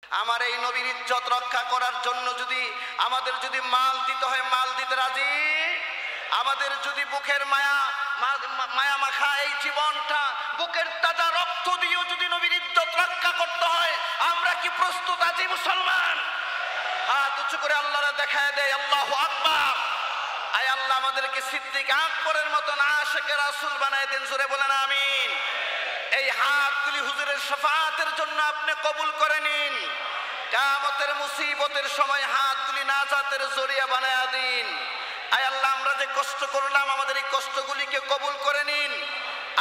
আমার এই নবীর ইজ্জত রক্ষা করার জন্য যদি আমাদের যদি মাল দিতে হয় মাল দিতে রাজি, আমাদের যদি বুকের মায়া মাখা এই জীবনটা বুকের তাজা রক্ত দিয়েও যদি নবীর ইজ্জত রক্ষা করতে হয় আমরা কি প্রস্তুত আছি মুসলমান? হাত উঁচু করে আল্লাহরা দেখায় দেয় আল্লাহু আকবার। আয় আল্লাহ আমাদেরকে সিদ্দিক আকবরের মতন আশিকে রাসূল বানায় দেন, জোরে বলেন আমিন। এই হাতগুলি হুজুরের শাফাআতের জন্য আপনি কবুল করে নিন। কিয়ামতের মুসিবতের সময় হাতগুলি নাজাতের জরিয়া বানায়া দিন। আয় আল্লাহ আমরা যে কষ্ট করলাম আমাদের এই কষ্টগুলিকে কবুল করে নিন।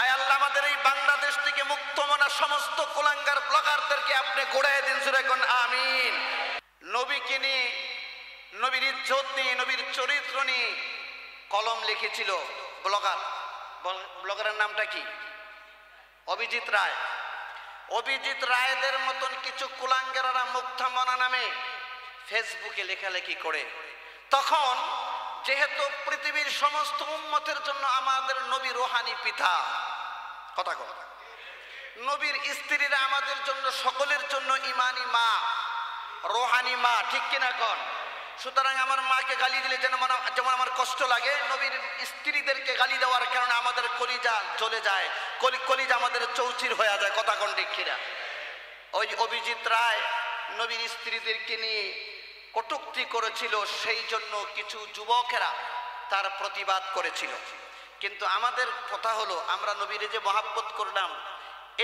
আয় আল্লাহ আমাদের এই বাংলাদেশ থেকে মুক্তমনা সমস্ত কুলাঙ্গার ব্লগারদেরকে আপনি গড়ায় দিন, জোরে কোন আমিন। নবীকে নিয়ে, নবীর ইজ্জত নিয়ে, নবীর চরিত্র নিয়ে কলম লিখেছিল ব্লগারের নামটা কি? অভিজিৎ রায়। অভিজিৎ রায়দের মতন কিছু কুলাঙ্গাররা মুক্তমনা নামে ফেসবুকে লেখালেখি করে। তখন যেহেতু পৃথিবীর সমস্ত উম্মতের জন্য আমাদের নবী রোহানি পিতা, কথা কথা, নবীর স্ত্রীরা আমাদের জন্য সকলের জন্য ইমানি মা, রোহানি মা, ঠিক কিনা কন? সুতরাং আমার মাকে গালি দিলে যেমন আমার কষ্ট লাগে, নবীর স্ত্রীদেরকে গালি দেওয়ার কারণে আমাদের কলিজা জ্বলে যায়, কলিজা আমাদের চৌচির হয়ে যায়, কথা কন ঠিক কিনা? ওই অভিজিৎ রায় নবীর স্ত্রীদেরকে নিয়ে কটূক্তি করেছিল, সেই জন্য কিছু যুবকেরা তার প্রতিবাদ করেছিল। কিন্তু আমাদের কথা হলো আমরা নবীরে যে মহাব্বত করলাম,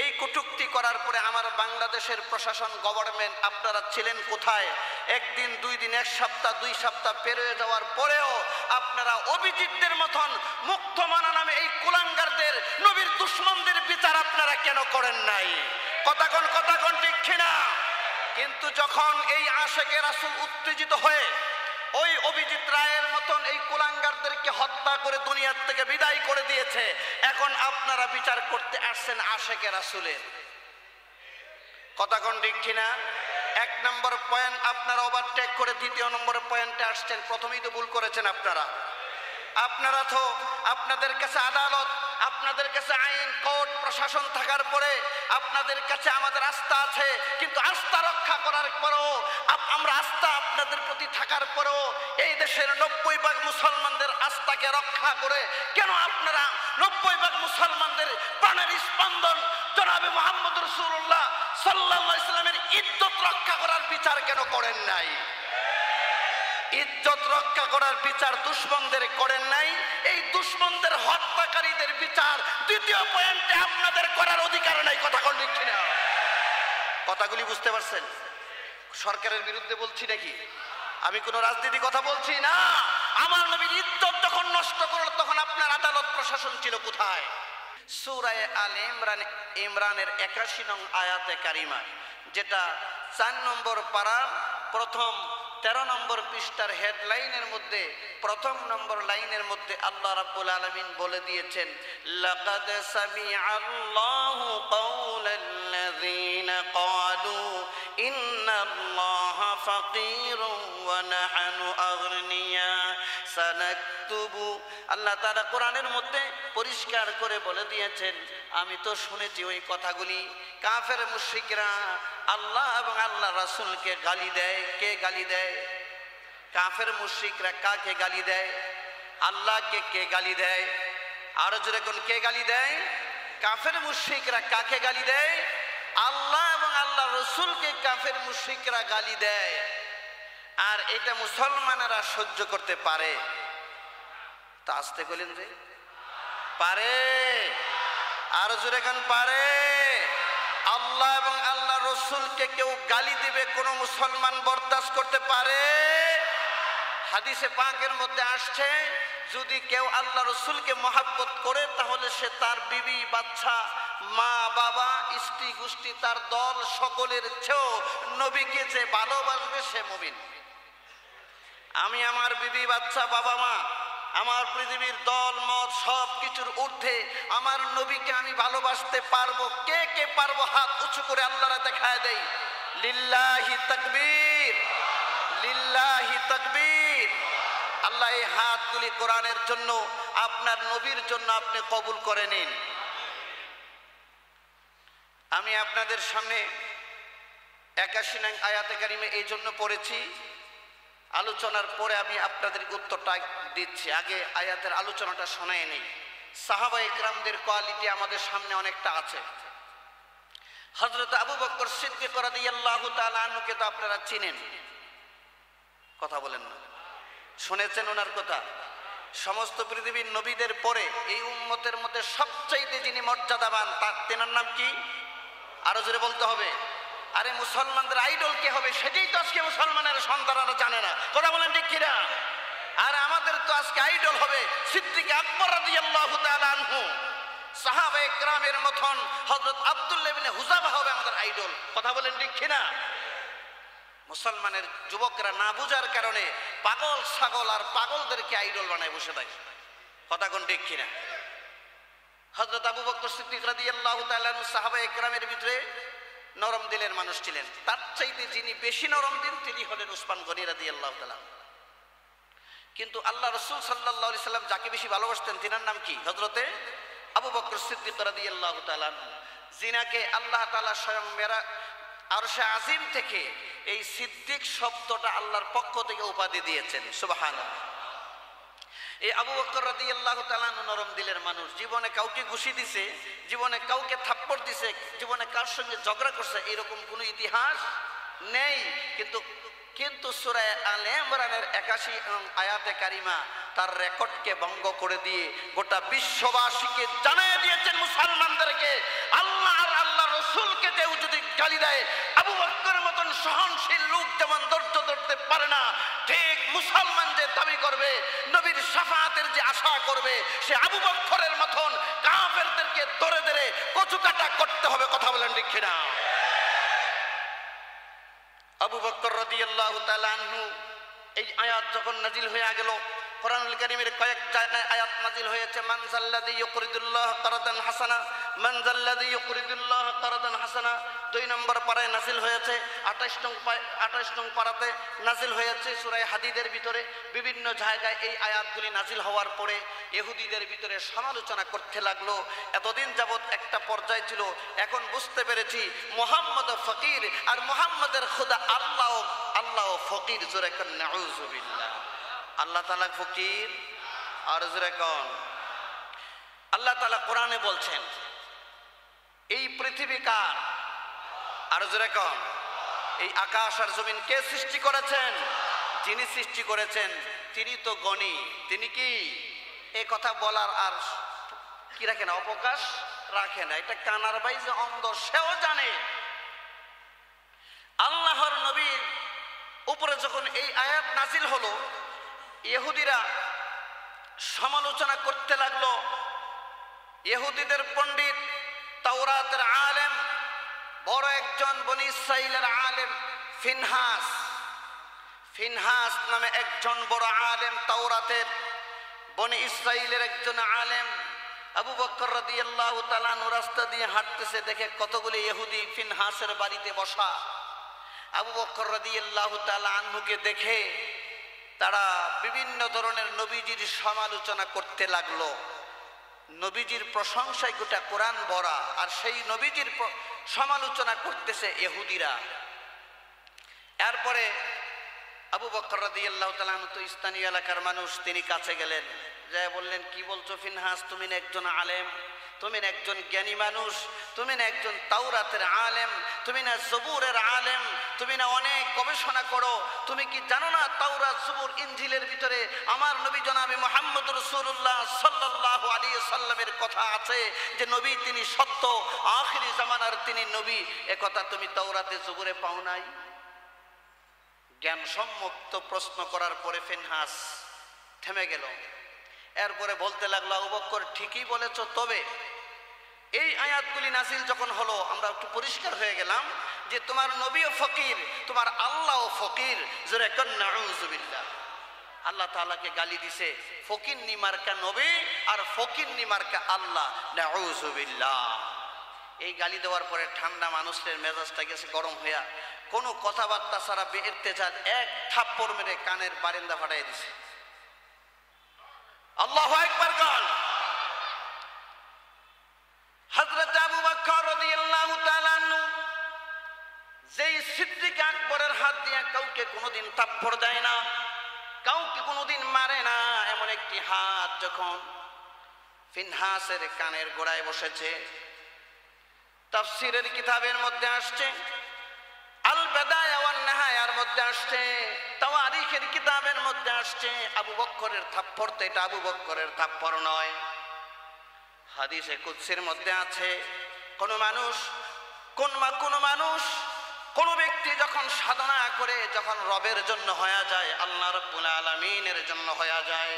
এই কটূক্তি করার পরে আমার বাংলাদেশের প্রশাসন, গভর্নমেন্ট, আপনারা ছিলেন কোথায়? একদিন, 2 দিন, 1 সপ্তাহ, 2 সপ্তাহ পেরিয়ে যাওয়ার পরেও আপনারা অভিজিৎদের মতন মুক্তমনা নামে এই কুলাঙ্গারদের, নবীর দুশমনদের বিচার আপনারা কেন করেন নাই? কথা কোন ঠিক কিনা? কিন্তু যখন এই আশিকে রাসূল উত্তেজিত হয়ে ওই অভিজিৎ রায়ের মতন এই কুলাঙ্গারদেরকে হত্যা করে দুনিয়ার থেকে বিদায় করে দিয়েছে, এখন আপনারা বিচার করতে আসছেন আশিকে রাসূলের। কথা কোন ঠিক কিনা? 1 নম্বর পয়েন্ট আপনারা ওভারটেক করে 2য় নম্বর পয়েন্টে আসছেন। প্রথমেই তো ভুল করেছেন আপনারা তো আপনাদের কাছে আদালত, আপনাদের কাছে আইন, কোর্ট, প্রশাসন থাকার পরে আপনাদের কাছে আমাদের আস্থা আছে, কিন্তু আস্থা রক্ষা করার পরেও আমরা আস্থা আপনাদের প্রতি থাকার পরেও এই দেশের 90% মুসলমানদের আস্থাকে রক্ষা করে কেন আপনারা 90% মুসলমানদের প্রাণের স্পন্দন জনাবে মুহাম্মদ রাসূলুল্লাহ সাল্লাল্লাহু আলাইহি ওয়াসাল্লামের ইজ্জত রক্ষা করার বিচার কেন করেন নাই? ইজ্জত রক্ষা করার বিচার দুশমনদের করেন নাই, এই দুশমনদের হত্যাকারীদের বিচার 2য় পয়েন্টে আপনাদের করার অধিকার নাই। কথা কোন ঠিক কিনা? কথাগুলি বুঝতে পারছেন? সরকারের বিরুদ্ধে বলছি নাকি? আমি কোন রাজনীতি কথা বলছি না। আমার নবীর ইজ্জত যখন নষ্ট করল তখন আপনার আদালত প্রশাসন ছিল কোথায়? সূরা আল ইমরানের 81 নং আয়াতে কারিমা, যেটা 4 নম্বর পারার প্রথম 13 নম্বর পৃষ্ঠার হেডলাইনের মধ্যে 1ম নম্বর লাইনের মধ্যে আল্লাহ রাব্বুল আলামিন বলে দিয়েছেন, লাকাদ সামিআল্লাহু কাওলাল্লাযীনা ক্বালু ইন্নাল্লাহা ফাকীরুন ওয়া নাহনু আগনিয়া সানাকতুবু। আল্লাহ তাআলা কোরআনের মধ্যে পরিষ্কার করে বলে দিয়েছেন, আমি তো শুনেছি ওই কথাগুলি। কাফের মুশরিকরা আল্লাহ এবং আল্লাহ রাসূলকে গালি দেয়। কে গালি দেয়? কাফের মুশরিকরা কাকে গালি দেয়? আল্লাহকে কে গালি দেয়? আরো জোরে কোন কে গালি দেয়? কাফের মুশরিকরা কাকে গালি দেয়? আল্লাহ এবং আল্লাহ রাসূলকে কাফের মুশরিকরা গালি দেয়। আর এটা মুসলমানেরা সহ্য করতে পারে? তা আসতে বলেন যে পারে। আরো জোরে কোন পারে? আল্লাহ এবং আল্লাহ রাসূলকে কেউ গালি দিবে কোন মুসলমান বরদাস্ত করতে পারে? হাদিসে পাকের মধ্যে আসছে, যদি কেউ আল্লাহ রাসূলকে মহব্বত করে তাহলে সে তার বিবি, বাচ্চা, মা, বাবা, স্ত্রী, গোষ্ঠী, তার দল সকলের চেয়েও নবীকে যে ভালোবাসবে সে মুমিন। আমি আমার বিবি, বাচ্চা, বাবা, মা, আমার পৃথিবীর দল মত সব কিছুর ঊর্ধ্বে আমার নবীকে আমি ভালোবাসতে পারবো। কে কে পারবো? হাত উঁচু করে আল্লাহরা দেখায় দেই। লিল্লাহি তাকবীর, লিল্লাহি তাকবীর। আল্লাহ এই হাতগুলি কোরআনের জন্য, আপনার নবীর জন্য আপনি কবুল করে নিন। আমি আপনাদের সামনে 81 নং আয়াতে কারিমে এই জন্য পড়েছি, আলোচনার পরে আমি আপনাদের উত্তরটা দিচ্ছি, আগে আয়াতের আলোচনাটা শোনায় নেই। সাহাবা ইকরামদের কোয়ালিটি আমাদের সামনে অনেকটা আছে। হযরত আবু বকর সিদ্দিক রাদিয়াল্লাহু তাআলা আনহুকে তো আপনারা চিনেন, কথা বলেন না, শুনেছেন ওনার কথা? সমস্ত পৃথিবীর নবীদের পরে এই উম্মতের মধ্যে সবচাইতে যিনি মর্যাদাবান, তার তেনার নাম কি? আরো জোরে বলতে হবে। আরে মুসলমানদের আইডল কে হবে সেটাই তো আজকে মুসলমানের সন্তানরা জানে না, কথা বলেন ঠিক কিনা? আর আমাদের তো আজকে আইডল হবে সিদ্দিক আকবর রাদিয়াল্লাহু তাআলা আনহু, সাহাবায়ে কেরামের মতন হযরত আব্দুল্লাহ ইবনে হুযাফা হবে আমাদের আইডল, কথা বলেন ঠিক কিনা? মুসলমানের যুবকরা না বুঝার কারণে পাগল ছাগল আর পাগলদেরকে আইডল বানায় বসে থাকে, কথা কোন ঠিক কিনা? হযরত আবু বকর সিদ্দিক রাদিয়াল্লাহু তাআলা আনহু সাহাবায়ে কেরামের ভিতরে নরম দিলের মানুষ ছিলেন। তার চাইতে যিনি বেশি নরম দিল তিনি হলেন উসমান গনি রাদিয়াল্লাহু তাআলা। কিন্তু আল্লাহ রাসূল সাল্লাল্লাহু আলাইহি সাল্লাম যাকে বেশি ভালোবাসতেন তিনার নাম কি? হযরতে আবু বকর সিদ্দিক রাদিয়াল্লাহু তাআলা আনহু, যিনাকে আল্লাহ তাআলা স্বয়ং আরশে আজিম থেকে এই সিদ্দিক শব্দটা আল্লাহর পক্ষ থেকে উপাধি দিয়েছেন, সুবহানাল্লাহ। এই আবু বকর রাদিয়াল্লাহু তাআলা আনহু নরম দিলের মানুষ, জীবনে কাউকে ঘুষি দিছে, জীবনে কাউকে থাপ্পড় দিছে, জীবনে কার সঙ্গে ঝগড়া করছে এরকম কোনো ইতিহাস নেই। কিন্তু সূরা আলে ইমরানের 81 আয়াতে কারিমা তার রেকর্ডকে ভঙ্গ করে দিয়ে গোটা বিশ্ববাসীকে জানিয়ে দিয়েছেন, মুসলমানদেরকে, আল্লাহ আর আল্লাহ রাসূলকে কেউ যদি গালি দেয়, আবু বকরের মতন সহনশীল লোক যেমন ধৈর্য ধরতে পারে না, ঠিক মুসলমান যে দাবি করবে নবীর শাফাআতের যে আশা করবে, সে আবু বকরের মতন কাফেরদেরকে ধরে ধরে কচুকাটা করতে হবে, কথা বলেন ঠিক কিনা? আবু বকর রাদিয়াল্লাহু তাআলা আনহু এই আয়াত যখন নাজিল হয়ে গেল, কোরআনুল কারীমের কয়েক জায়গায় আয়াত নাজিল হয়েছে, মান যাল্লাযী ইউকরিদুল্লাহ কারদান হাসানা, মান যাল্লাযী ইউকরিদুল্লাহ কারদান হাসানা 2 নম্বর পারায় নাজিল হয়েছে, 28 নং পারাতে নাজিল হয়েছে। সূরা হাদীদের ভিতরে বিভিন্ন জায়গায় এই আয়াতগুলি নাজিল হওয়ার পরে ইহুদিদের ভিতরে সমালোচনা করতে লাগলো। এতদিন যাবত একটা পর্যায় ছিল, এখন বুঝতে পেরেছি মুহাম্মদ ফকির আর মুহাম্মদের খোদা আল্লাহ, আল্লাহ ফকির, জোরে কোন নাউযুবিল্লাহ। আল্লাহ তাআলা ফকির আর জোরে কোন। আল্লাহ তাআলা কোরআনে বলছেন এই পৃথিবী কার? আর জোরে কোন। এই আকাশ আর জমিন কে সৃষ্টি করেছেন? যিনি সৃষ্টি করেছেন তিনি তো গণী, তিনি কি? এই কথা বলার আর কি রাখে না, অবকাশ রাখে না। এটা কানার বাইজে অন্ধ, সেও জানে। আল্লাহর নবীর উপরে যখন এই আয়াত নাজিল হলো, ইহুদিরা সমালোচনা করতে লাগলো। ইহুদিদের পণ্ডিত, তাওরাতের আলেম, বড় একজন বনি ইসরাইলের আলেম ফিনহাস নামে একজন বড় আলেম, তাওরাতের বনি ইসরাইলের একজন আলেম। আবু বকর রাদিয়াল্লাহু তাআলা আনহু রাস্তা দিয়ে হাঁটতেছে, দেখে কতগুলো ইহুদি ফিনহাসের বাড়িতে বসা। আবু বকর রাদিয়াল্লাহু তাআলা আনহুকে দেখে তারা বিভিন্ন ধরনের নবীজির সমালোচনা করতে লাগলো। নবীজির প্রশংসায় গোটা কোরআন ভরা, আর সেই নবীজির সমালোচনা করতেছে ইহুদিরা। এরপরে আবু বকর রাদিয়াল্লাহু তাআলা আনহু তো স্থানীয় এলাকার মানুষ, তিনি কাছে গেলেন, যায় বললেন, কি বলছো ফিনহাস, তুমি না একজন আলেম, তুমি না একজন জ্ঞানী মানুষ, তুমি না একজন তাওরাতের আলেম, তুমি না জবুরের আলেম, তুমি না অনেক গবেষণা করো, তুমি কি জানো না তাওরাত, জবুর, ইনজিলের ভিতরে আমার নবী জনাবে মুহাম্মদ রাসূলুল্লাহ সাল্লাল্লাহু আলাইহি সাল্লামের কথা আছে যে নবী তিনি সত্য, আখিরি জামানার তিনি নবী। একথা তুমি তাওরাতে জবুরে পাও নাই? জ্ঞান সম্মুক্ত প্রশ্ন করার পরে ফিনহাস থেমে গেল। এরপরে বলতে লাগলো, আবু বকর ঠিকই বলেছ, তবে এই আয়াতগুলি নাজিল যখন হলো আমরা একটু পরিষ্কার হয়ে গেলাম যে তোমার নবীও ফকির, তোমার আল্লাহও ফকির, জোরে কোন নাউযুবিল্লাহ। আল্লাহ তাআলাকে গালি দিছে ফকিন্নি মার্কা নবী আর ফকিন্নি মার্কা আল্লাহ, নাউযুবিল্লাহ। এই গালি দেওয়ার পরে ঠান্ডা মানুষের মেজাজটা গেছে গরম হইয়া, কোনো কথাবার্তা ছাড়া বেইরতেজাল এক থাপ্পড় মেরে কানের বারিন্দা ফাটাই দিছে। আল্লাহু আকবার গান। হযরত আবু বকর রাদিয়াল্লাহু তাআলা আনহু যেই আকবরের হাত দিয়ে কাউকে কোনোদিন থাপ্পড় দেয় না, কাউকে কোনোদিন মারে না। এমন একটি হাত যখন ফিনহাসের কানের গোড়ায় বসেছে, তাফসীরের কিতাবের মধ্যে আসছে, আল বাদায়া ওয়ান নিহায়ার মধ্যে আসছে, তাওয়ারিখের কিতাবের মধ্যে আসছে, আবু বকরের থাপ্পড় তো এটা আবু বকরের থাপ্পড় নয়। হাদিসে কুদসির মধ্যে আছে, কোন মানুষ কোন ব্যক্তি যখন সাধনা করে, যখন রবের জন্য হয়ে যায়, আল্লাহ রাব্বুল আলামিনের জন্য হয়ে যায়,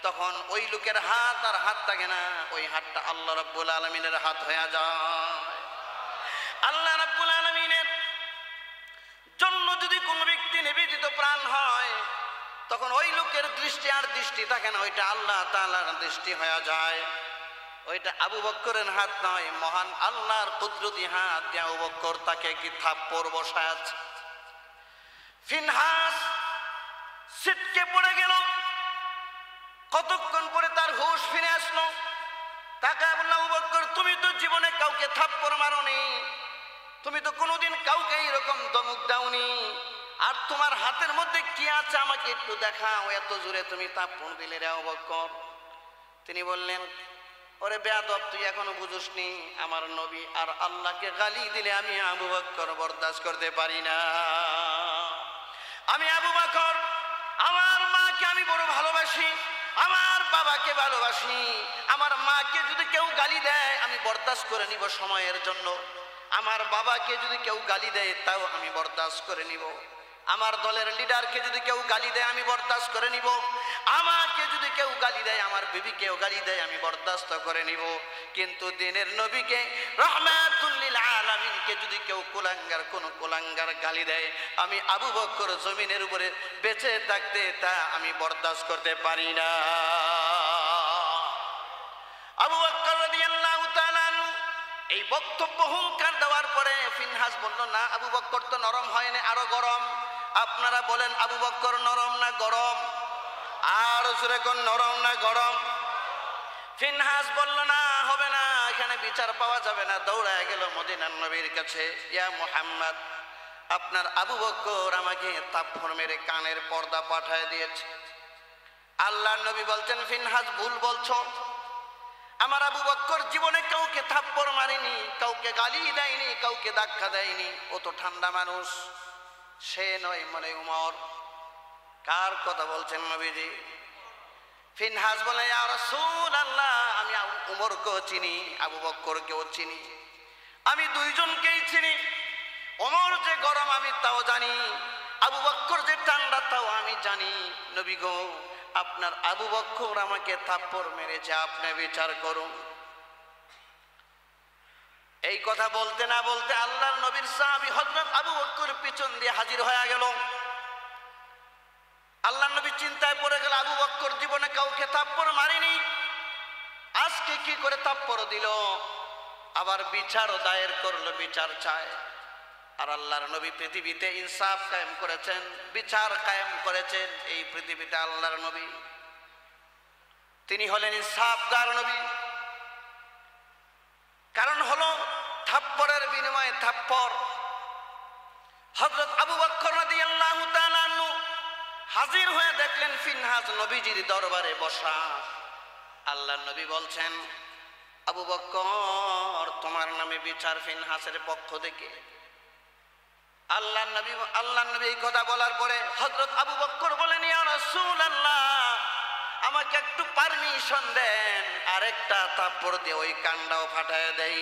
তখন ওই লোকের হাত আর হাত থাকে না, ওই হাতটা আল্লাহ রাব্বুল আলামিনের হাত হয়ে যায়। আল্লাহ রাব্বুল আলামিনের জন্য যদি কোন ব্যক্তি নিবেদিত প্রাণ হয়, তখন ওই লোকের দৃষ্টি আর দৃষ্টি থাকে না, ওইটা আল্লাহ তাআলার দৃষ্টি হয়ে যায়। ওইটা আবু বকরের হাত নয়, মহান আল্লাহর কুদরতি হাত দিয়ে আবু বকর তাকে কি থাপ্পড় বসায় আছে। ফিনহাস ছিটকে পড়ে গেল। কতক্ষণ পরে তার হুঁশ ফিরে আসলো। তাকায় বলল, আবু বকর, তুমি তো জীবনে কাউকে থাপ্পড় মারোনি, তুমি তো কোনোদিন কাউকে এরকম ধমক দাওনি, আর তোমার হাতের মধ্যে কি আছে আমাকে একটু দেখাও, এত জোরে তুমি থাপ্পড় দিলে রে আবু বকর। তিনি বললেন, ওরে বেয়াদব, তুই এখনো বুঝোসনি, আমার নবী আর আল্লাহকে গালি দিলে আমি আবু বকর বরদাস্ত করতে পারি না। আমি আবু বকর আমার মাকে আমি বড় ভালোবাসি, আমার বাবাকে ভালোবাসি, আমার মাকে যদি কেউ গালি দেয় আমি বরদাস্ত করে নিব সময়ের জন্য, আমার বাবাকে যদি কেউ গালি দেয় তাও আমি বরদাস্ত করে নিব, আমার দলের লিডারকে যদি কেউ গালি দেয় আমি বরদাস্ত করে নিব, আমাকে যদি কেউ গালি দেয়, আমার বিবিকেও গালি দেয় আমি বরদাস্ত করে নিব। কিন্তু দিনের নবীকে রাহমাতুল লিল আলামিনকে যদি কেউ কুলাঙ্গার গালি দেয়, আমি আবু বকর জমিনের উপরে বেঁচে থাকতে তা আমি বরদাস্ত করতে পারি না। আবু বকর রাদিয়াল্লাহু তাআলা এই বক্তব্য হুঙ্কার দেওয়ার পরে ফিনহাস বলল, না, আবু বকর তো নরম হয়নি, আরো গরম। আপনারা বলেন, আবু বকর নরম না গরম? আর জোরে কোন, নরম না গরম? ফিনহাস বলল, না, হবে না, এখানে বিচার পাওয়া যাবে না। দৌড়ায় গেল মদিনার নবীর কাছে। ইয়া মুহাম্মদ, আপনার আবু বকর আমাকে থাপ্পড় মেরে কানের পর্দা পাঠায় দিয়েছে। আল্লাহর নবী বলছেন, ফিনহাস ভুল বলছো, আমার আবু বকর জীবনে কাউকে থাপ্পড় মারেনি, কাউকে গালি দেয়নি, কাউকে ধাক্কা দেয়নি, ও তো ঠান্ডা মানুষ, সে নয় মনে উমর। কার কথা বলছেন নবীজি? ফিনহাস বলে, ইয়া রাসূলুল্লাহ, আমি উমরকেও চিনি, আবু বকরকেও চিনি, আমি দুইজনকেই চিনি। ওমর যে গরম আমি তাও জানি, আবু বকর যে ঠান্ডা তাও আমি জানি। নবী গো, আপনার আবু বকর আমাকে থাপ্পড় মেরেছে, আপনি বিচার করুন। এই কথা বলতে না বলতে আল্লাহর নবীর সাহাবী হযরত আবু বকর পিছন দিয়ে হাজির হয়ে গেল। আল্লাহর নবী চিন্তায় পড়ে গেল, আবু বকর জীবনে কাউকে থাপ্পড় মারেনি, আজকে কি করে থাপ্পড় দিল, আবার বিচারও দায়ের করলো, বিচার চায়। আর আল্লাহর নবী পৃথিবীতে ইনসাফ কায়েম করেছেন, বিচার কায়েম করেছেন। এই পৃথিবীতে আল্লাহর নবী, তিনি হলেন ইনসাফদার নবী। কারণ হলো থাপ্পড়ের বিনিময়ে থাপ্পড়। হযরত আবু বকর রাদিয়াল্লাহু তাআলা আনহু হাজির হয়ে দেখলেন ফিনহাস নবীজির দরবারে বসা। আল্লাহর নবী বলছেন, আবু বকর, তোমার নামে বিচার ফিনহাসের পক্ষ থেকে। আল্লাহর নবী এই কথা বলার পরে হযরত আবু বকর বলেন, ইয়া রাসূলুল্লাহ, আমাকে একটু পারমিশন দেন, আরেকটা থাপ্পড় দিয়ে ওই কানটাও ফাটায় দেই।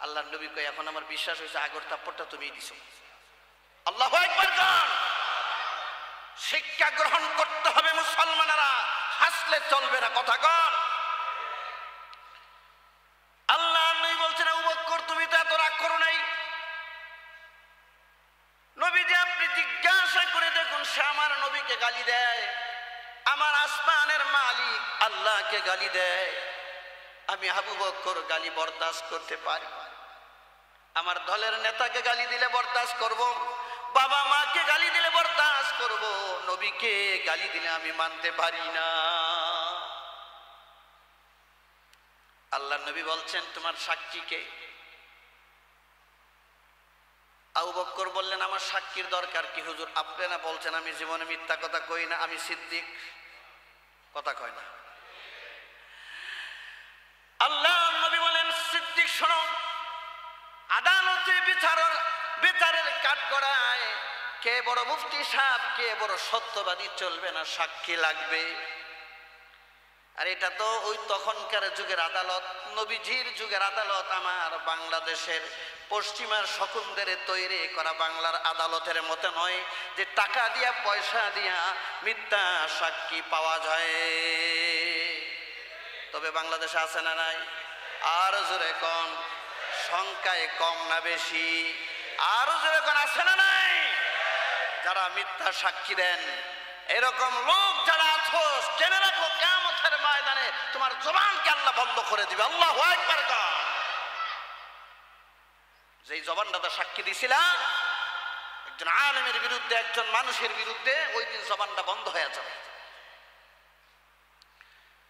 আল্লাহর নবী কই, এখন আমার বিশ্বাস হয়েছে আগের থাপ্পড়টা তুমিই দিছো। আল্লাহু আকবার। শিক্ষা গ্রহণ করতে হবে মুসলমানেরা, হাসলে চলবে না, কথা কন। আল্লাহ নবী বলছেন, আবু বকর তুমি তো এত রাগ করো নাই। নবীজি আপনি জিজ্ঞাসা করে দেখুন, সে আমার নবীকে গালি দেয়, আমার আসমানের মালিক আল্লাহকে গালি দেয়, আমি আবু বকর গালি বরদাস্ত করতে পারি? আমার দলের নেতাকে গালি দিলে বরদাস্ত করব, বাবা মাকে গালি দিলে বরদাস্ত করব, নবীকে গালি দিলে আমি মানতে পারি না। আল্লাহর নবী বলছেন, তোমার সাক্ষী কে? আবু বকর বললেন, আমার সাক্ষীর দরকার কি হুজুর? আপনি না বলছেন আমি জীবনে মিথ্যা কথা কই না, আমি সিদ্দিক। কথা কয় না। আল্লাহ নবী বলেন, সিদ্দিক শোনো, আদালতে বিচারের কাঠগড়ায় কে বড় মুফতি সাহেব, কে বড় সত্যবাদী চলবে না, সাক্ষী লাগবে। আর এটা তো ওই তখনকার যুগের আদালত, নবীজির যুগের আদালত আমার বাংলাদেশের পশ্চিমার শকুনদের তৈরি করা বাংলার আদালতের মতো নয় যে টাকা দিয়া পয়সা দিয়া মিথ্যা সাক্ষী পাওয়া যায়। তবে বাংলাদেশে আছে না নাই? আর জোরে কোন, সংখ্যায় কম না বেশি? আর জোরে কোন, আছে না নাই? যারা মিথ্যা সাক্ষী দেন, এরকম লোক যারা আছো, জেনে রাখো কিয়ামতের ময়দানে তোমার জবানকে আল্লাহ বন্ধ করে দিবে। আল্লাহু আকবার। যেই জবানটা সাক্ষী দিছিলা একজন আলেমের বিরুদ্ধে, একজন মানুষের বিরুদ্ধে, ওই দিন জবানটা বন্ধ হয়ে যাবে।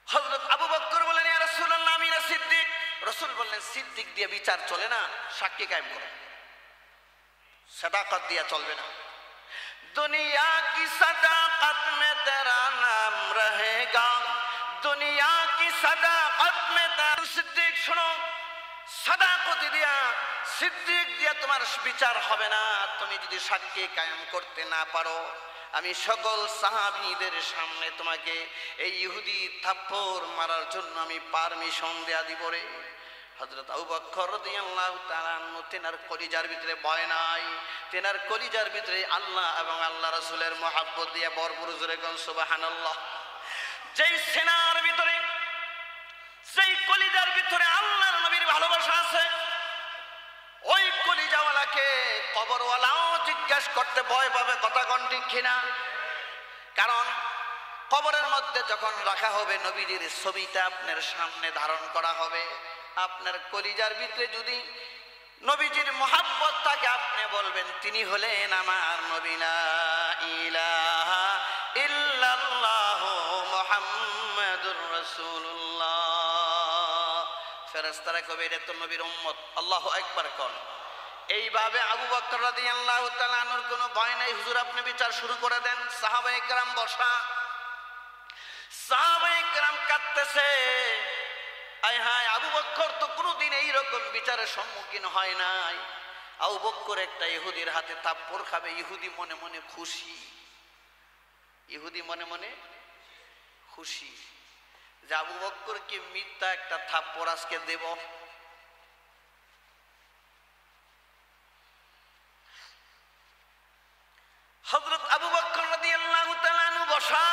হযরত আবু বকর বলেন, ইয়া রাসূলুল্লাহ আমি না সিদ্দিক। রাসূল বললেন, সিদ্দিক দিয়ে বিচার চলে না, সাক্ষী কায়েম করো, সাদাকাত দিয়া চলবে না। दुनिया की सदाकत में तेरा नाम रहेगा, दुनिया की सदाकत में तेरा। सिद्दीक শোনো, সাদাকত দিয়া, সিদ্দিক দিয়া তোমার বিচার হবে না তুমি যদি সাক্ষী কায়েম করতে না পারো। আমি সকল সাহাবীদের সামনে তোমাকে এই ইহুদি থাপ্পড় মারার জন্য আমি পারমিশন দেয়া দিব রে। হযরত আবু বকর রাদিয়াল্লাহু তাআলা আনহু, তেনার কলিজার ভিতরে ভয় নাই, তেনার কলিজার ভিতরে আল্লাহ এবং আল্লাহ রাসূলের মহব্বত দিয়ে ভরপুর। জোরে কোন সুবহানাল্লাহ। যেই সেনার ভিতরে, যেই কলিজার ভিতরে আল্লাহর নবীর ভালোবাসা আছে, ওই কলিজাওয়ালাকে কবরওয়ালাও জিজ্ঞাসা করতে ভয় পাবে। কথা কোন ঠিক কিনা? কারণ কবরের মধ্যে যখন রাখা হবে, নবীজির ছবিটা আপনার সামনে ধারণ করা হবে, আপনার কলিজার ভিতরে যদি নবীজির মহব্বত থাকে, আপনি বলবেন তিনি হলেন আমার নবী, লা ইলাহা ইল্লাল্লাহ মুহাম্মাদুর রাসূলুল্লাহ। ফেরেশতারা কবে এটা তো নবীর উম্মত। আল্লাহু আকবার কোন। এইভাবে আবু বকর রাদিয়াল্লাহু তাআলা আনহুর কোনো ভয় নাই। হুজুর আপনি বিচার শুরু করে দেন। সাহাবায়ে কেরাম বসা, সাহাবায়ে কেরাম কাঁদতেছে। আয় হায়, আবু বকর তো কোনোদিন এইরকম বিচারের সম্মুখীন হয় নাই। আবু বকর একটা ইহুদির হাতে থাপ্পড় খাবে, ইহুদি মনে মনে খুশি, ইহুদি মনে মনে খুশি যে আবু বকরকে মিথ্যা একটা থাপ্পড় আজকে দেব। হযরত আবু বকর রাদিয়াল্লাহু তাআলা আনহু বসা,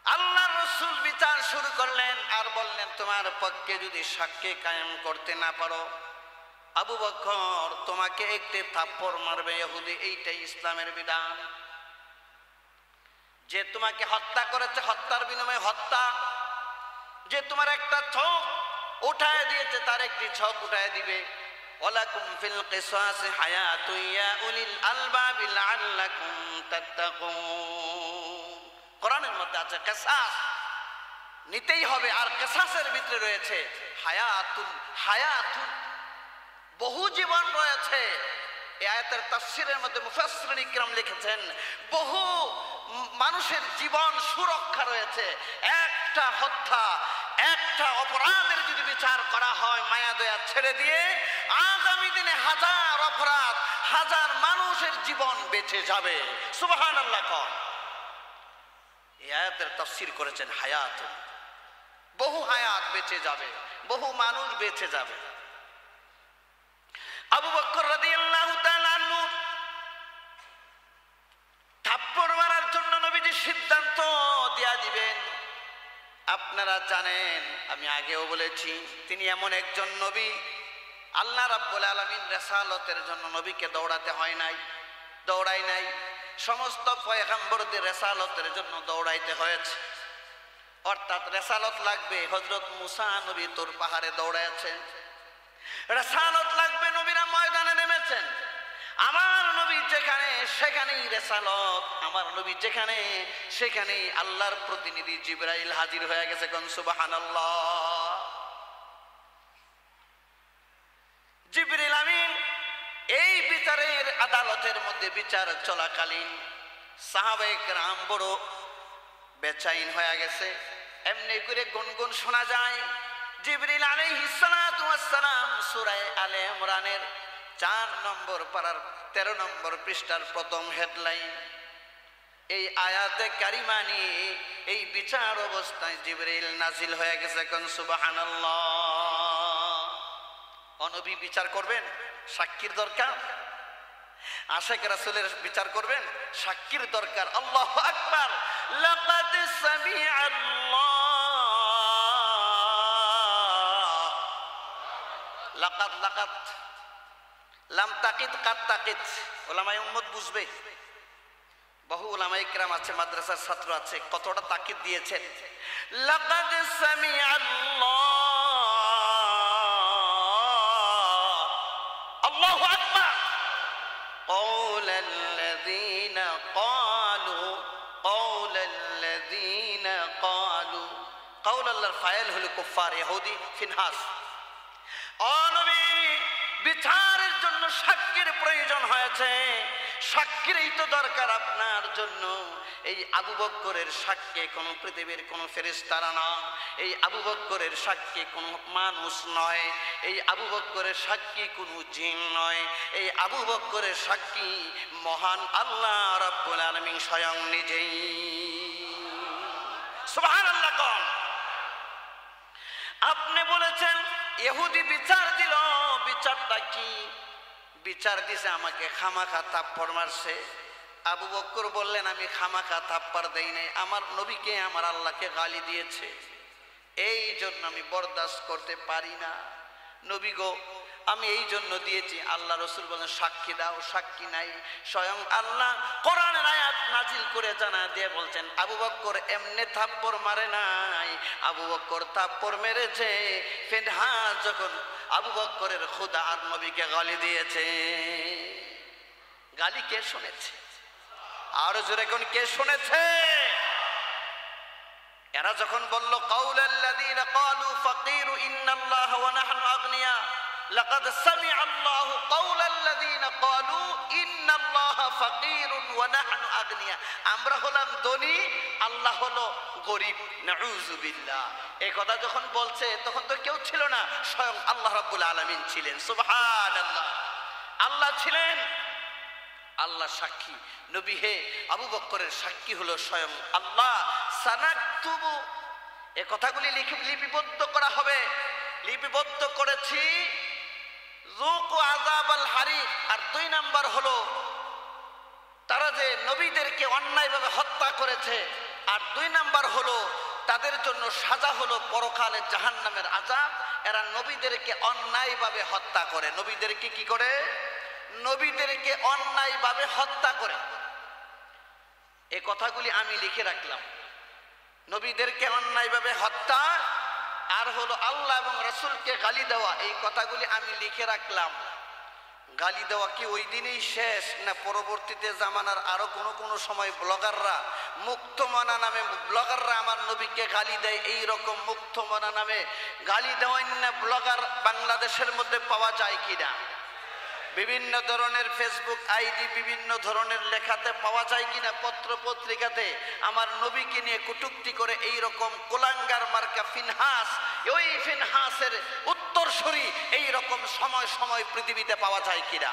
আল্লাহর রাসূল বিচার শুরু করলেন আর বললেন, তোমার পক্ষে যদি সাক্ষী কায়েম করতে না পারো, আবু বকর তোমাকে একটি থাপ্পড় মারবে ইহুদি। এইটাই ইসলামের বিধান। যে তোমাকে হত্যা করেছে, হত্যার বিনিময়ে হত্যা। যে তোমার একটা চোখ উঠায় দিয়েছে, তার একটি চোখ উঠায় দিবে। ওয়ালাকুম ফিল কিসাসি হায়াতুন ইয়া উলিল আলবাবি লাআল্লাকুম তাত্তাকুন। কোরআনের মধ্যে আছে কিসাস, নিতেই হবে। আর কিসাসের ভিতরে রয়েছে হায়াতুন, হায়াতুন, বহু জীবন রয়েছে। এই আয়াতের তাফসীরের মধ্যে মুফাসসিরিন ইকরাম লিখেছেন, বহু মানুষের জীবন সুরক্ষা রয়েছে। একটা হত্যা, একটা অপরাধের যদি বিচার করা হয় মায়া দয়া ছেড়ে দিয়ে, আগামী দিনে হাজার অপরাধ, হাজার মানুষের জীবন বেঁচে যাবে। সুবহানাল্লাহ কোন। এই আয়াতের তাফসীর করেছেন হায়াতুন, বহু হায়াত বেঁচে যাবে, বহু মানুষ বেঁচে যাবে। আবু বকর রাদিয়াল্লাহু তাআলা আনহু থাপ্পড় মারার জন্য নবীজি সিদ্ধান্ত দিয়া দিবেন। আপনারা জানেন, আমি আগেও বলেছি, তিনি এমন একজন নবী, আল্লাহ রাব্বুল আলামিন রিসালাতের জন্য নবীকে দৌড়াতে হয় নাই, দৌড়াই নাই। সমস্ত পয়গম্বরদের রিসালাতের জন্য দৌড়াইতে হয়েছে। অর্থাৎ রিসালাত লাগবে, হযরত মুসা নবী তুর পাহাড়ে দৌড়াচ্ছেন। রিসালাত লাগবে, নবীরা ময়দানে নেমেছেন। আমার নবী যেখানে সেখানেই রিসালাত, আমার নবী যেখানে সেখানেই আল্লাহর প্রতিনিধি জিবরাইল হাজির হয়ে গেছে। কোন সুবহানাল্লাহ। জিবরিল আমিন বিচারের আদালতের মধ্যে বিচার চলাকালীন সাহাবায়ে কেরাম বড় বেচাইন হয়ে গেছে। এমনি করে গুনগুন শোনা যায় জিবরিল আলাইহিস সালাতু ওয়াস সালাম সূরা আলে ইমরানের 4 নম্বর পারার 13 নম্বর পৃষ্ঠার প্রথম হেডলাইন, এই আয়াতে কারিমা নিয়ে এই বিচার অবস্থায় জিবরিল নাজিল হয়ে গেছে। কোন সুবহানাল্লাহ। নবী বিচার করবেন, সাক্ষীর দরকার। আশিক রাসূলের বিচার করবেন, সাক্ষীর দরকার। আল্লাহু আকবার। লাকাদ সামিআল্লাহ, লাকাদ লাকাদ লাম তাকিদ কাদ তাকিদ। উলামায়ে উম্মত বুঝবে, বহু উলামায়ে কিরাম আছে, মাদ্রাসার ছাত্র আছে, কতটা তাকিদ দিয়েছেন। লাকাদ সামিআল্লাহ, আল্লাহু আকবার। কওলাল্লাযীনা ক্বালু, কওলাল্লাযীনা ক্বালু। কওল আল্লাহর ফাইল হলো কুফার ইহুদি ফিনহাস। ও নবী, বিচারের জন্য সাক্ষীর প্রয়োজন হয়েছে, সাক্ষীরই তো দরকার আপনার জন্য। এই আবু বকরের সাক্ষী কোন পৃথিবীর কোন ফেরেশতারা না, এই আবু বকরের সাক্ষী কোন মানুষ নয়, এই আবু বকরের সাক্ষী কোন জিন নয়, এই আবু বকরের সাক্ষী মহান আল্লাহ রাব্বুল আলামিন স্বয়ং নিজেই। সুবহানাল্লাহ। কোন আপনি বলেছেন ইহুদি বিচার দিল, বিচারটা কি? বিচার দিছে আমাকে খামাখা থাপ্পড় মারছে। আবু বকর বললেন আমি খামাখা থাপ্পড় দেই নাই, আমার নবীকে আমার আল্লাহকে গালি দিয়েছে, এই জন্য আমি বরদাস্ত করতে পারি না। নবী গো, আমি এই জন্য দিয়েছি। আল্লাহ রাসূল বলেন সাক্ষী দাও, সাক্ষী নাই। স্বয়ং আল্লাহ কোরআনের আয়াত নাজিল করে জানা দিয়ে বলছেন আবু বকর এমনি থাপ্পড় মারে নাই, আবু বকর থাপ্পড় মেরেছে ফিনহাস যখন আবু বকরের খোদা আর নবীকে গালি দিয়েছে। গালি কে শুনেছে? আর জোরে কোন কে শুনেছে? এরা যখন বলল কাউলাল্লাযীনা ক্বালু ফাকিরু ইন্নাল্লাহা ওয়া নাহনু আগনিয়া, লাকাদ সামিআ আল্লাহু কাউলাল্লাযীনা ক্বালু ইন্নাল্লাহা ফাকিরুন ওয়া নাহনু আগনিয়া। আমরা হলাম ধনী, আল্লাহ হলো গরীব। নাউযু বিল্লাহ। এই কথা যখন বলছে তখন তো কেউ ছিল না, স্বয়ং আল্লাহ রাব্বুল আলামিন ছিলেন। সুবহানাল্লাহ। আল্লাহ ছিলেন, আল্লাহ সাক্ষী। নবী হে, আবু বকরের সাক্ষী হলো স্বয়ং আল্লাহ। সানাকতুবু, এই কথাগুলি লিপিবদ্ধ করা হবে, লিপিবদ্ধ করেছি। যুকু আযাবাল হারিক। আর 2 নাম্বার হলো তারা যে নবীদেরকে অন্যায়ভাবে হত্যা করেছে, আর 2 নাম্বার হলো তাদের জন্য সাজা হলো পরকালে জাহান্নামের আযাব। এরা নবীদেরকে অন্যায়ভাবে হত্যা করে। নবীদেরকে কি করে? নবীদেরকে অন্যায়ভাবে হত্যা করে। এই কথাগুলি আমি লিখে রাখলাম। নবীদেরকে অন্যায়ভাবে হত্যা, আর হলো আল্লাহ এবং রাসূলকে গালি দেওয়া, এই কথাগুলি আমি লিখে রাখলাম। গালি দেওয়া কি ওই দিনেই শেষ, না পরবর্তীতে জামানার আরো কোনো সময় ব্লগাররা, মুক্তমনা নামে ব্লগাররা আমার নবীকে গালি দেয়? এই রকম মুক্তমনা নামে গালি দেওয়াই না ব্লগার বাংলাদেশের মধ্যে পাওয়া যায় কিনা? বিভিন্ন ধরনের ফেসবুক আইডি, বিভিন্ন ধরনের লেখাতে পাওয়া যায় কিনা, পত্র পত্রিকাতে আমার নবীকে নিয়ে কটূক্তি করে এই রকম কোলাঙ্গার মার্কা ফিনহাস, ওই ফিনহাসের উত্তরসূরি এই রকম সময় সময় পৃথিবীতে পাওয়া যায় কিনা?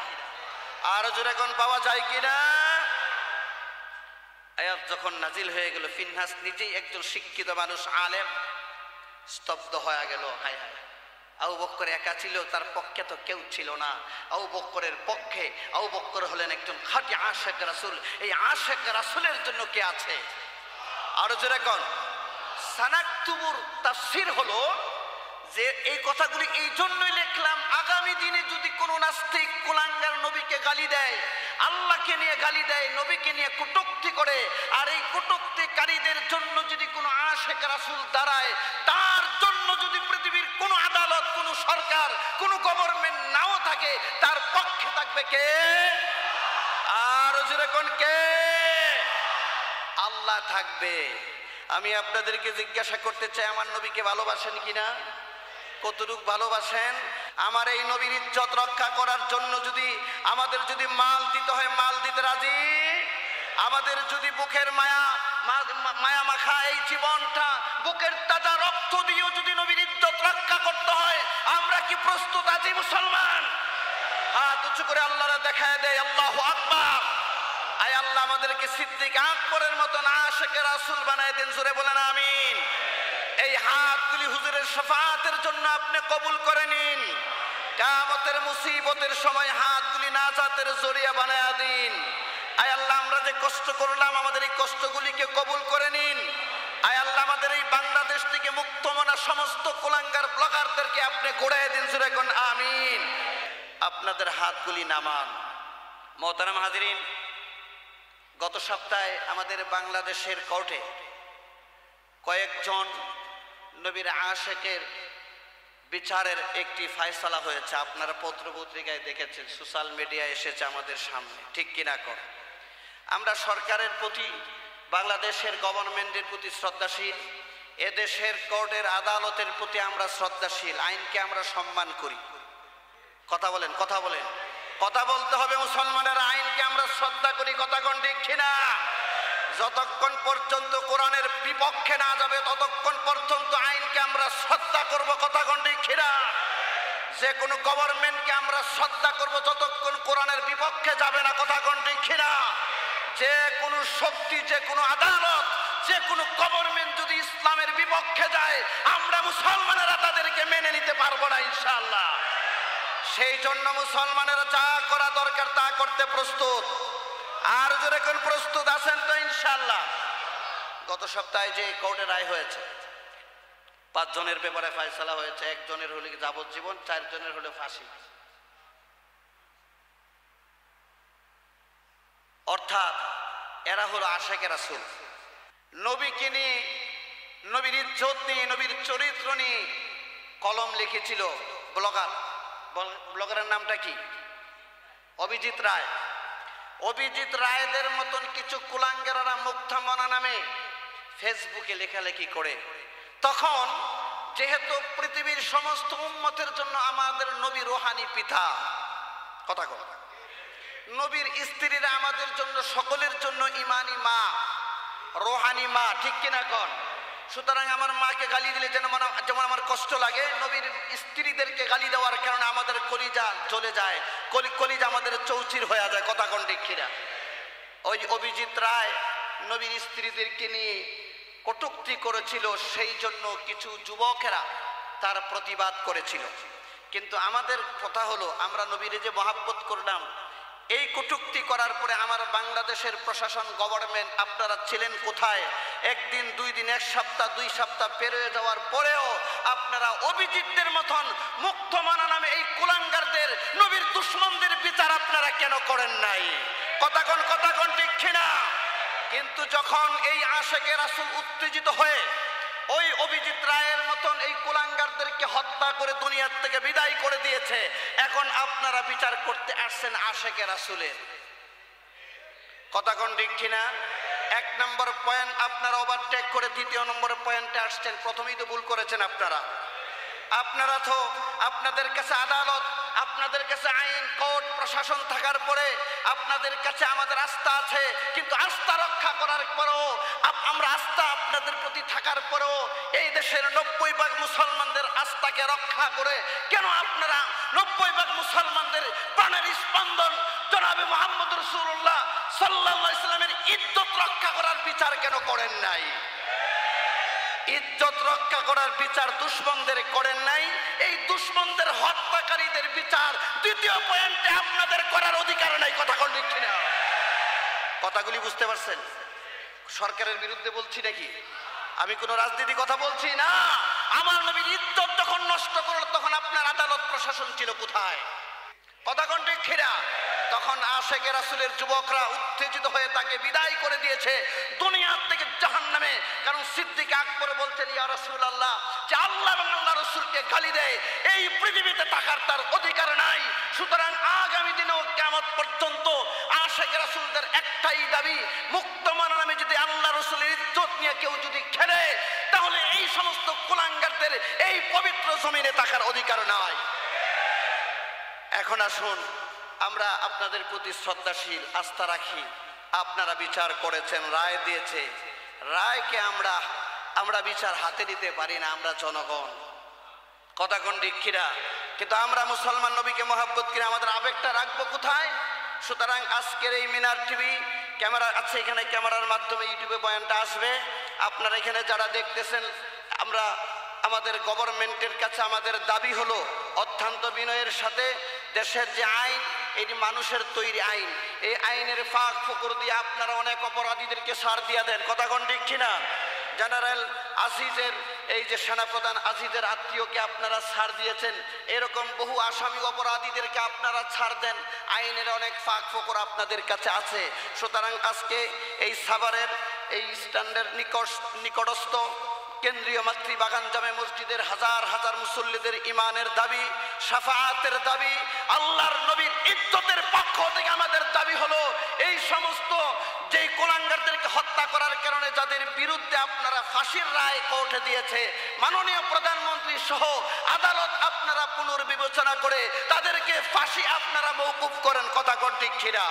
আর জোরে কোন পাওয়া যায় কিনা? আয়াত যখন নাজিল হয়ে গেল, ফিনহাস নিজেই একজন শিক্ষিত মানুষ, আলেম, স্তব্ধ হয়ে গেল। হায় হায়, আবু বকর একা ছিল, তার পক্ষে তো কেউ ছিল না। আবু বকরের পক্ষে, আবু বকর হলেন একজন খাঁটি আশিক রাসূল। এই আশিক রাসূলের জন্য কে আছে? আরো জোরে কোন। সানাকতুবুর তাফসীর হলো যে এই কথাগুলি এই জন্যই লিখলাম, আগামী দিনে যদি কোনো নাস্তিক কুলাঙ্গার নবীকে গালি দেয়, আল্লাহকে নিয়ে গালি দেয়, নবীকে নিয়ে কটূক্তি করে, আর এই কটূক্তিকারীদের জন্য যদি কোনো আশিক রাসূল দাঁড়ায়, তার জন্য যদি পৃথিবীর কোনো আদালত, কোনো সরকার, কোনো গভর্নমেন্ট নাও থাকে, তার পক্ষে থাকবে কে? আর জোরে কোন কে? আল্লাহ থাকবে। আমি আপনাদেরকে জিজ্ঞাসা করতে চাই, আমার নবীকে ভালোবাসেন কিনা? কতটুকু ভালোবাসেন? আমার এই নবীর ইজ্জত রক্ষা করার জন্য যদি আমাদের যদি মাল দিতে হয় মাল দিতে রাজি, আমাদের যদি বুকের মায়া মাখা এই জীবনটা বুকের তাজা রক্ত দিয়েও যদি নবীর ইজ্জত রক্ষা করতে হয় আমরা কি প্রস্তুত আছি মুসলমান? হাত উঁচু করে আল্লাহরা দেখায় দেয় আল্লাহু আকবার। আয় আল্লাহ আমাদেরকে সিদ্দিক আকবরের মতন আশিকে রাসূল বানায় দেন, জোরে বলেন আমিন। এই হাতগুলি হুজুরের শাফাআতের জন্য আপনি কবুল করে নিন। কিয়ামতের মুসিবতের সময় হাতগুলি নাজাতের জরিয়া বানায়া দিন। আয় আল্লাহ আমরা যে কষ্ট করলাম আমাদের এই কষ্টগুলিকে কবুল করে নিন। আয় আল্লাহ আমাদের এই বাংলাদেশ থেকে মুক্তমনা সমস্ত কুলাঙ্গার ব্লগারদেরকে আপনি গোড়ায় দিন, জোরে কোন আমিন। আপনাদের হাতগুলি নামান। মোহতারাম হাজিরিন, গত সপ্তাহে আমাদের বাংলাদেশের কোর্টে কয়েকজন নবীর আশিকের বিচারের একটি ফয়সালা হয়েছে। আপনারা পত্র পত্রিকায় দেখেছেন, সোশ্যাল মিডিয়ায় এসেছে আমাদের সামনে, ঠিক কিনা কর? আমরা সরকারের প্রতি, বাংলাদেশের গভর্নমেন্টের প্রতি শ্রদ্ধাশীল, এদেশের কোর্টের আদালতের প্রতি আমরা শ্রদ্ধাশীল, আইনকে আমরা সম্মান করি। কথা বলেন, কথা বলেন, কথা বলতে হবে মুসলমানের। আইনকে আমরা শ্রদ্ধা করি, কথা কোন ঠিক কিনা? যতক্ষণ পর্যন্ত কোরআনের বিপক্ষে না যাবে ততক্ষণ পর্যন্ত আইনকে আমরা শ্রদ্ধা করব, কথা কোন ঠিক কিনা? যে কোনো গভর্নমেন্টকে আমরা শ্রদ্ধা করব যতক্ষণ কোরআনের বিপক্ষে যাবে না, কথা কোন ঠিক কিনা? যে কোনো শক্তি, যে কোনো আদালত, যে কোনো গভর্নমেন্ট যদি ইসলামের বিপক্ষে যায় আমরা মুসলমানেরা তাদেরকে মেনে নিতে পারবো না ইনশাআল্লাহ। সেই জন্য মুসলমানেরা যা করা দরকার তা করতে প্রস্তুত। আর জোরে কোন প্রস্তুত আছেন তো ইনশাআল্লাহ? গত সপ্তাহে যে কোর্টে রায় হয়েছে, 5 জনের ব্যাপারে ফয়সালা হয়েছে। 1 জনের হলে যাবজ্জীবন, 4 জনের হলে ফাঁসি। অর্থাৎ এরা হলো আশিকে রাসূল। নবীকে নিয়ে, নবীর ইজ্জত নিয়ে, নবীর চরিত্র নিয়ে কলম লিখেছিল ব্লগার। ব্লগারের নামটা কি? অভিজিৎ রায়। অভিজিৎ রায়দের মতন কিছু কুলাঙ্গেরারা মুক্তামনা নামে ফেসবুকে লেখালেখি করে। তখন যেহেতু পৃথিবীর সমস্ত উম্মতের জন্য আমাদের নবী রুহানি পিতা, কথা কর, নবীর স্ত্রীরা আমাদের জন্য সকলের জন্য ইমানি মা, রুহানি মা, ঠিক কিনা কন? সুতরাং আমার মাকে গালি দিলে যেমন আমার কষ্ট লাগে, নবীর স্ত্রীদেরকে গালি দেওয়ার কারণে আমাদের কলিজা জ্বলে যায়, কলিজা আমাদের চৌচির হয়ে যায়, কথা কোন ঠিক কিনা? ওই অভিজিৎ রায় নবীর স্ত্রীদেরকে নিয়ে কটূক্তি করেছিল, সেই জন্য কিছু যুবকেরা তার প্রতিবাদ করেছিল। কিন্তু আমাদের কথা হলো আমরা নবীরে যে মহাব্বত করলাম, এই কটূক্তি করার পরে আমার বাংলাদেশের প্রশাসন, গভর্নমেন্ট, আপনারা ছিলেন কোথায়? 1 দিন 2 দিন 1 সপ্তাহ 2 সপ্তাহ পেরিয়ে যাওয়ার পরেও আপনারা অভিজিৎদের মতন মুক্তমনা নামে এই কুলাঙ্গারদের, নবীর দুশমনদের বিচার আপনারা কেন করেন নাই? কথা কোন ঠিক কিনা? কিন্তু যখন এই আশিকে রাসূল উত্তেজিত হয়ে ওই অভিজিৎ রায়ের মতন এই কুলাঙ্গারদেরকে হত্যা করে দুনিয়ার থেকে বিদায় করে দিয়েছে, এখন আপনারা বিচার করতে আসছেন আশিকে রাসূলের। কথা কোন ঠিক কিনা? 1 নম্বর পয়েন্ট আপনারা ওভারটেক করে 2য় নম্বর পয়েন্টে আসছেন। প্রথমেই তো ভুল করেছেন আপনারা। আপনারা তো, আপনাদের কাছে আদালত, আপনাদের কাছে আইন, কোর্ট, প্রশাসন থাকার পরে আপনাদের কাছে আমাদের আস্থা আছে, কিন্তু আস্থা রক্ষা করার পরেও, আমরা আস্থা আপনাদের প্রতি থাকার পরেও এই দেশের 90% মুসলমানদের আস্থাকে রক্ষা করে কেন আপনারা 90% মুসলমানদের প্রাণের স্পন্দন জনাবে মুহাম্মদ রাসূলুল্লাহ সাল্লাল্লাহু আলাইহি সাল্লামের ইজ্জত রক্ষা করার বিচার কেন করেন নাই? ইজ্জত রক্ষা করার বিচার দুশমনদের করেন নাই, এই দুশমনদের হত্যাকারীদের বিচার 2য় পয়েন্টে আপনাদের করার অধিকার নাই, কথা কোন ঠিক কিনা? কথাগুলি বুঝতে পারছেন? সরকারের বিরুদ্ধে বলছি নাকি? আমি কোন রাজনীতি কথা বলছি না। আমার নবীর ইজ্জত যখন নষ্ট করল তখন আপনার আদালত প্রশাসন ছিল কোথায়? কথা কোন ঠিক কিনা? তখন আশিকে রাসূলের যুবকরা উত্তেজিত হয়ে তাকে বিদায় করে দিয়েছে দুনিয়া থেকে জাহান্নামে। কারণ সিদ্দিক আকবর বলছেন, ইয়া রাসূলুল্লাহ, যে আল্লাহ এবং আল্লাহর রাসূলকে গালি দেয় এই পৃথিবীতে থাকার তার অধিকার নাই। সুতরাং আগামী দিনেও কিয়ামত পর্যন্ত আশিক রাসূলদের একটাই দাবি, মুক্ত মনে নামে যদি আল্লাহ রাসূলের ইজ্জত নিয়ে কেউ যদি খেলে, তাহলে এই সমস্ত কুলাঙ্গারদের এই পবিত্র জমিনে থাকার অধিকার নাই। এখন আসুন, আমরা আপনাদের প্রতি শ্রদ্ধাশীল, আস্থা রাখি। আপনারা বিচার করেছেন, রায় দিয়েছে, রায়কে আমরা বিচার হাতে নিতে পারি না, আমরা জনগণ। কথা কোন ঠিক কিনা? কিন্তু আমরা মুসলমান, নবীকে মহব্বত করে আমাদের আবেগটা রাখবো কোথায়? সুতরাং আজকের এই মিনার টিভি ক্যামেরা আছে, এখানে ক্যামেরার মাধ্যমে ইউটিউবে বয়ানটা আসবে। আপনারা এখানে যারা দেখতেছেন, আমাদের গভর্নমেন্টের কাছে আমাদের দাবি হলো অত্যন্ত বিনয়ের সাথে দেশের যে আইন, এটি মানুষের তৈরি আইন, এই আইনের ফাঁক ফোকর দিয়ে আপনারা অনেক অপরাধীদেরকে ছাড় দিয়ে দেন। কথা কোন ঠিক কিনা? জেনারেল আজিজের, এই যে সেনাপ্রধান আজিজের আত্মীয়কে আপনারা ছাড় দিয়েছেন, এরকম বহু আসামি অপরাধীদেরকে আপনারা ছাড় দেন। আইনের অনেক ফাঁক ফোকর আপনাদের কাছে আছে। সুতরাং আজকে এই সাভারের এই স্ট্যান্ডের নিকটস্থ কেন্দ্রীয় মাতৃবাগান জামে মসজিদের হাজার হাজার মুসল্লিদের ইমানের দাবি, শাফাআতের দাবি, আল্লাহর নবীর ইজ্জতের পক্ষ থেকে আমাদের দাবি হলো এই সমস্ত যেই কুলাঙ্গারদেরকে হত্যা করার কারণে যাদের বিরুদ্ধে আপনারা ফাঁসির রায় কোর্টে দিয়েছে, মাননীয় প্রধানমন্ত্রী সহ আদালত আপনারা পুনর্বিবেচনা করে তাদেরকে ফাঁসি আপনারা মওকুফ করেন। কথা কোন ঠিক কিনা?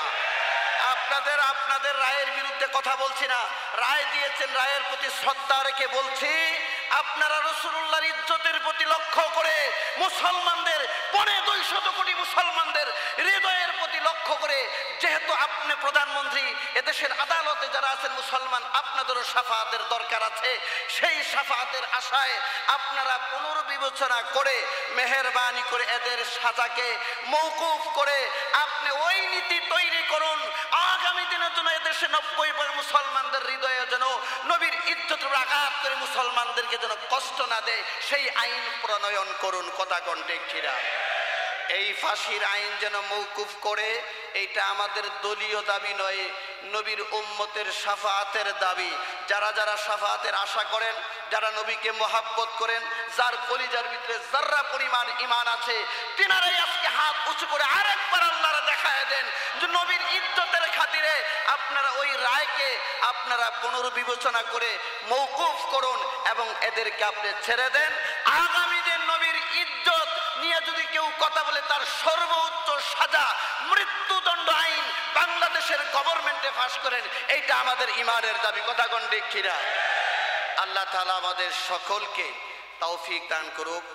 আপনাদের রায়ের বিরুদ্ধে কথা বলছি না, রায় দিয়েছেন, রায়ের প্রতি শ্রদ্ধা রেখে বলছি, আপনারা রাসূলুল্লাহর ইজ্জতের প্রতি লক্ষ্য করে মুসলমানদের 250 কোটি মুসলমানদের হৃদয়ের প্রতি লক্ষ্য করে, যেহেতু আপনি প্রধানমন্ত্রী, এদেশের আদালতে যারা আছেন মুসলমান, আপনাদেরও শাফাআতের দরকার আছে। সেই শাফাআতের আশায় আপনারা পুনর্বিবেচনা করে মেহেরবানি করে এদের সাজাকে মওকুফ করে আপনি ওই নীতি তৈরি করুন, আগামী দিনের জন্য এদেশে 90% মুসলমানদের হৃদয়ে যেন নবীর ইজ্জতের আঘাত করে মুসলমানদেরকে যেন কষ্ট না দেয়, সেই আইন প্রণয়ন করুন। কথা কোন ঠিক কিনা? এই ফাঁসির আইন যেন মওকুফ করে, এইটা আমাদের দলীয় দাবি নয়, নবীর উম্মতের শাফাআতের দাবি। যারা যারা শাফাআতের আশা করেন, যারা নবীকে মহব্বত করেন, যার কলিজার ভিতরে যাররা পরিমাণ ঈমান আছে, তিনারাই আজকে হাত উঁচু করে আরেকবার আল্লাহর দেখায় দেন যে নবীর ইজ্জতের খাতিরে আপনারা ওই রায়কে আপনারা পুনর্বিবেচনা করে মওকুফ করুন এবং এদেরকে আপনি ছেড়ে দেন। আগামী দিন নবীর ইজ্জত নিয়ে যদি কেউ কথা বলে, তার সর্বোচ্চ সাজা মৃত্যুদণ্ড আইন বাংলাদেশের গভর্নমেন্টে পাস করেন, এইটা আমাদের ঈমানের দাবি। কথা কোন ঠিক কিনা? আল্লাহ তাআলা আমাদের সকলকে তৌফিক দান করুক।